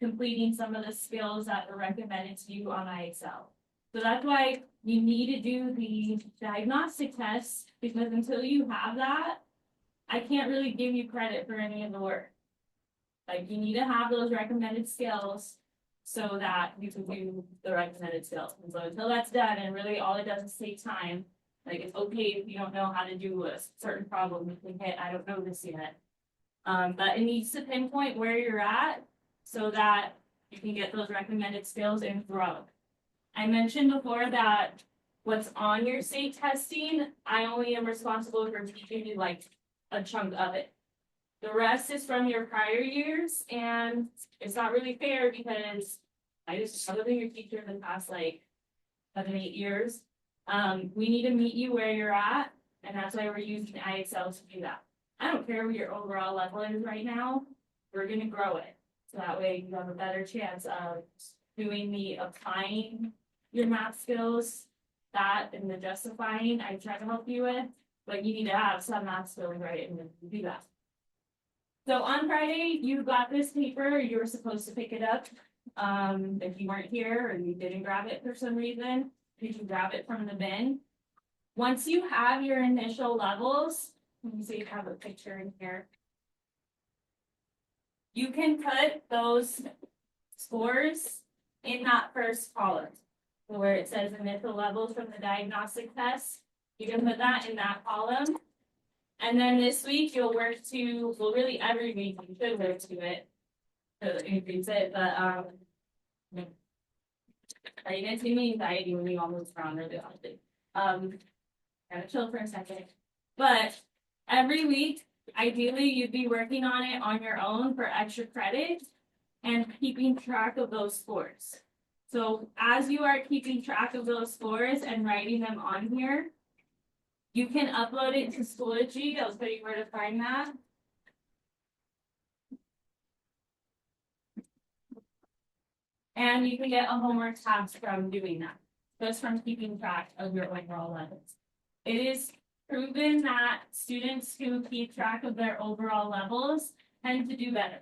completing some of the skills that were recommended to you on IXL. So that's why you need to do the diagnostic tests, because until you have that, I can't really give you credit for any of the work. Like, you need to have those recommended skills so that you can do the recommended skills. And so until that's done, and really all it does is take time. Like, it's okay if you don't know how to do a certain problem, you think, hey, I don't know this yet. But it needs to pinpoint where you're at so that you can get those recommended skills and grow. I mentioned before that what's on your state testing, I only am responsible for teaching you like a chunk of it. The rest is from your prior years, and it's not really fair because I just other than your teacher in the past like 7, 8 years. We need to meet you where you're at, and that's why we're using IXL to do that. I don't care what your overall level is right now, we're gonna grow it. So that way you have a better chance of doing the applying your math skills, that and the justifying I try to help you with, but you need to have some math skills, right, and then do that. So on Friday, you got this paper, you were supposed to pick it up. If you weren't here or you didn't grab it for some reason, you can grab it from the bin. Once you have your initial levels, let me see if I have a picture in here. You can put those scores in that first column. So where it says initial levels from the diagnostic test, you can put that in that column. And then this week you'll work to, well, really every week you should work to it to increase it, but are you gonna see me anxiety when you almost around really often? Gotta chill for a second. But every week, ideally you'd be working on it on your own for extra credit and keeping track of those scores. So as you are keeping track of those scores and writing them on here, you can upload it to Schoology. I'll tell you where to find that. And you can get a homework task from doing that, just from keeping track of your overall levels. It is proven that students who keep track of their overall levels tend to do better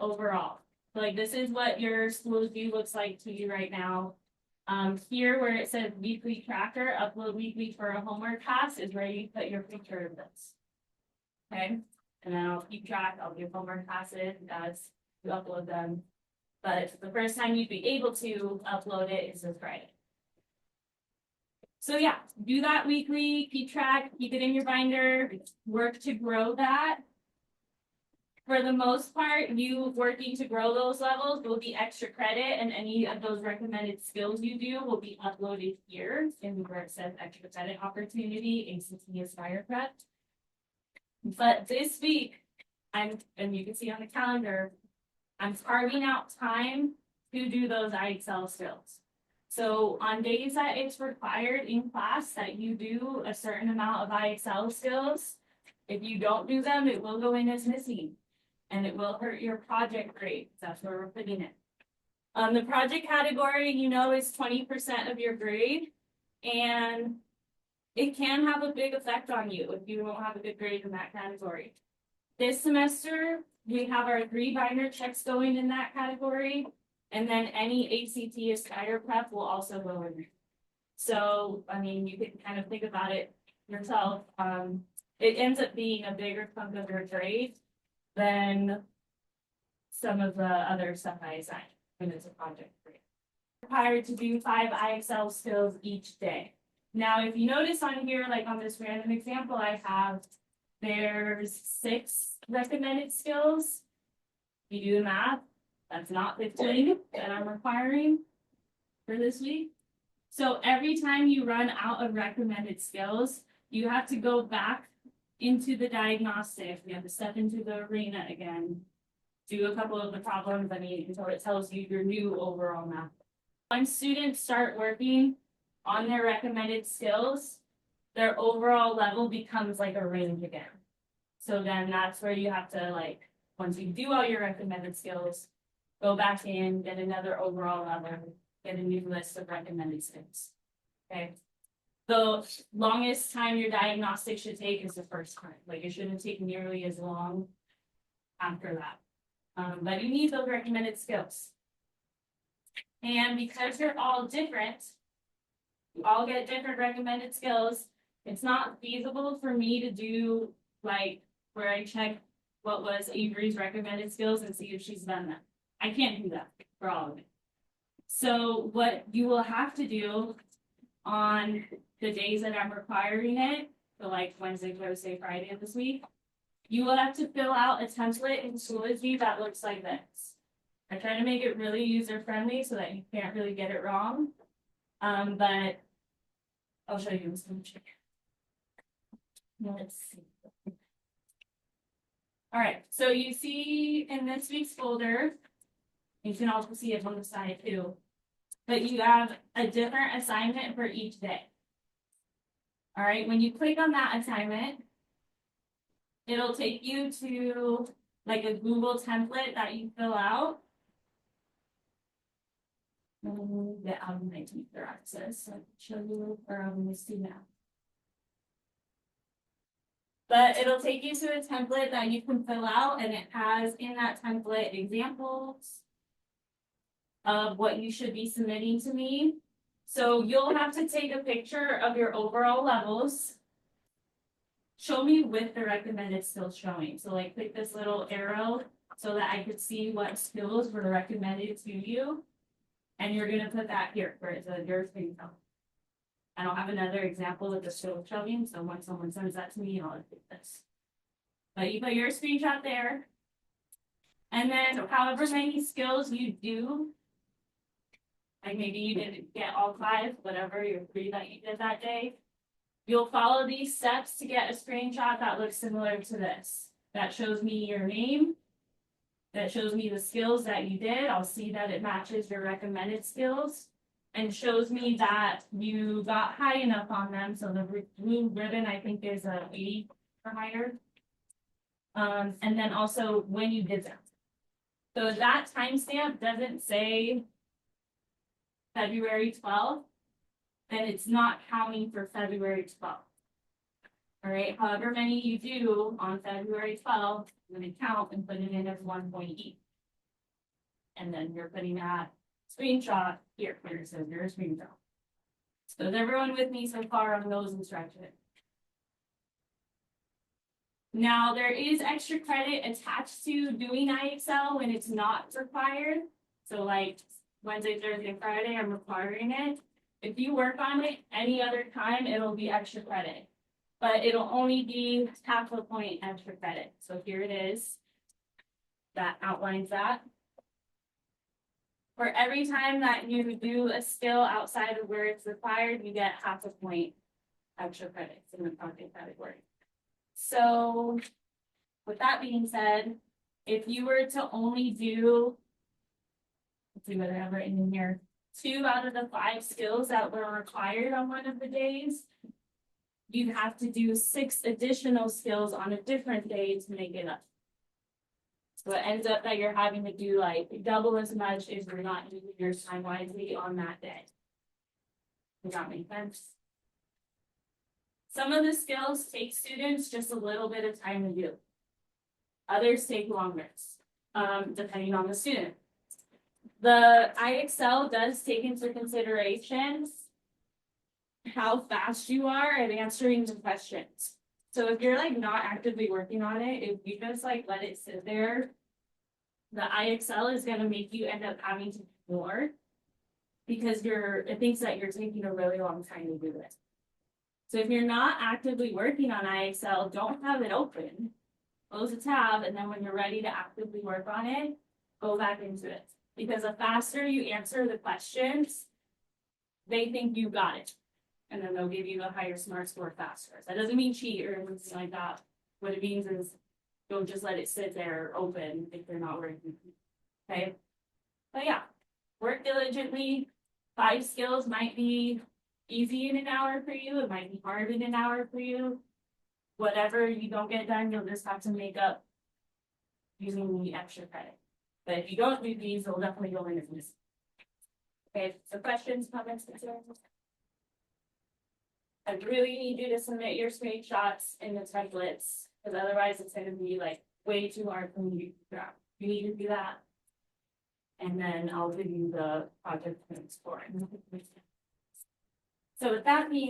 overall. Like, this is what your Schoology looks like to you right now. Here where it says weekly tracker, upload weekly for a homework task is where you put your picture of this. Okay, and then I'll keep track of your homework passes as you upload them. But the first time you'd be able to upload it is this Friday. So yeah, do that weekly, keep track, keep it in your binder, work to grow that. For the most part, you working to grow those levels will be extra credit, and any of those recommended skills you do will be uploaded here in where it says extra credit opportunity, ACT Aspire Prep. But this week, and you can see on the calendar, I'm carving out time to do those IXL skills. So on days that it's required in class that you do a certain amount of IXL skills, if you don't do them, it will go in as missing. And it will hurt your project grade. That's where we're putting it. The project category, you know, is 20% of your grade. And it can have a big effect on you if you don't have a good grade in that category. This semester, we have our 3 binder checks going in that category. And then any ACT Aspire Prep will also go in there. So, I mean, you can kind of think about it yourself. It ends up being a bigger chunk of your grade than some of the other stuff I assign when it's a project grade. Required to do 5 IXL skills each day. Now, if you notice on here, like on this random example I have, there's 6 recommended skills. If you do the math, that's not 15 that I'm requiring for this week. So every time you run out of recommended skills, you have to go back into the diagnostic. You have to step into the arena again, do a couple of the problems, until it tells you your new overall math. When students start working on their recommended skills, their overall level becomes like a range again. So then that's where you have to, like, once you do all your recommended skills, go back in, get another overall level, get a new list of recommended skills. Okay. The longest time your diagnostic should take is the first time. Like, it shouldn't take nearly as long after that. But you need those recommended skills. And because you're all different, you all get different recommended skills, it's not feasible for me to do like where I check what was Avery's recommended skills and see if she's done them. I can't do that for all of it. So what you will have to do on the days that I'm requiring it, so like Wednesday, Thursday, Friday of this week, you will have to fill out a template in Schoology that looks like this. I try to make it really user friendly so that you can't really get it wrong. But I'll show you this one. Let's see. All right, so you see in this week's folder, you can also see it on the side too, but you have a different assignment for each day. All right, when you click on that assignment, it'll take you to like a Google template that you fill out. Get out of my Twitter access, so I can show you, or I'm going to see now. But it'll take you to a template that you can fill out, and it has in that template examples of what you should be submitting to me. So you'll have to take a picture of your overall levels. Show me with the recommended skills showing. So like click this little arrow so that I could see what skills were recommended to you. And you're gonna put that here where it says your screen shot. I don't have another example of the skill showing, so when someone sends that to me, I'll update this. But you put your screenshot there. And then however many skills you do, like maybe you didn't get all 5, whatever your 3 that you did that day, you'll follow these steps to get a screenshot that looks similar to this. That shows me your name. That shows me the skills that you did. I'll see that it matches your recommended skills and shows me that you got high enough on them. So the blue ribbon, I think, is a 80 or higher. And then also when you did them. So that timestamp doesn't say February 12th, then it's not counting for February 12th. All right, however many you do on February 12th, I'm going to count and put it in as 1 point each. And then you're putting that screenshot here, where it says your screenshot. So is everyone with me so far on those instructions? Now, there is extra credit attached to doing IXL when it's not required. So like Wednesday, Thursday, and Friday, I'm requiring it. If you work on it any other time, it'll be extra credit. But it'll only be half a point extra credit. So here it is. That outlines that. For every time that you do a skill outside of where it's required, you get half a point extra credits in the project category. So with that being said, if you were to only do, let's see what I have written in here, 2 out of the 5 skills that were required on one of the days, you'd have to do 6 additional skills on a different day to make it up. So it ends up that you're having to do like double as much if you're not using your time wisely on that day. Does that make sense? Some of the skills take students just a little bit of time to do. Others take longer, depending on the student. The IXL does take into consideration how fast you are at answering the questions. So if you're like not actively working on it, if you just like let it sit there, the IXL is going to make you end up having to do more because it thinks that you're taking a really long time to do it. So if you're not actively working on IXL, don't have it open. Close the tab, and then when you're ready to actively work on it, go back into it. Because the faster you answer the questions, they think you got it. And then they'll give you a higher SMART score faster. That doesn't mean cheat or anything like that. What it means is don't just let it sit there open if they're not working. Okay? But yeah, work diligently. 5 skills might be easy in an hour for you. It might be hard in an hour for you. Whatever you don't get done, you'll just have to make up using the extra credit. But if you don't do these, they'll definitely go into this. Okay, so questions, comments, concerns? I really need you to submit your screenshots in the templates, because otherwise it's going to be like way too hard for me to figure out. You need to do that. And then I'll give you the project notes for it. So with that being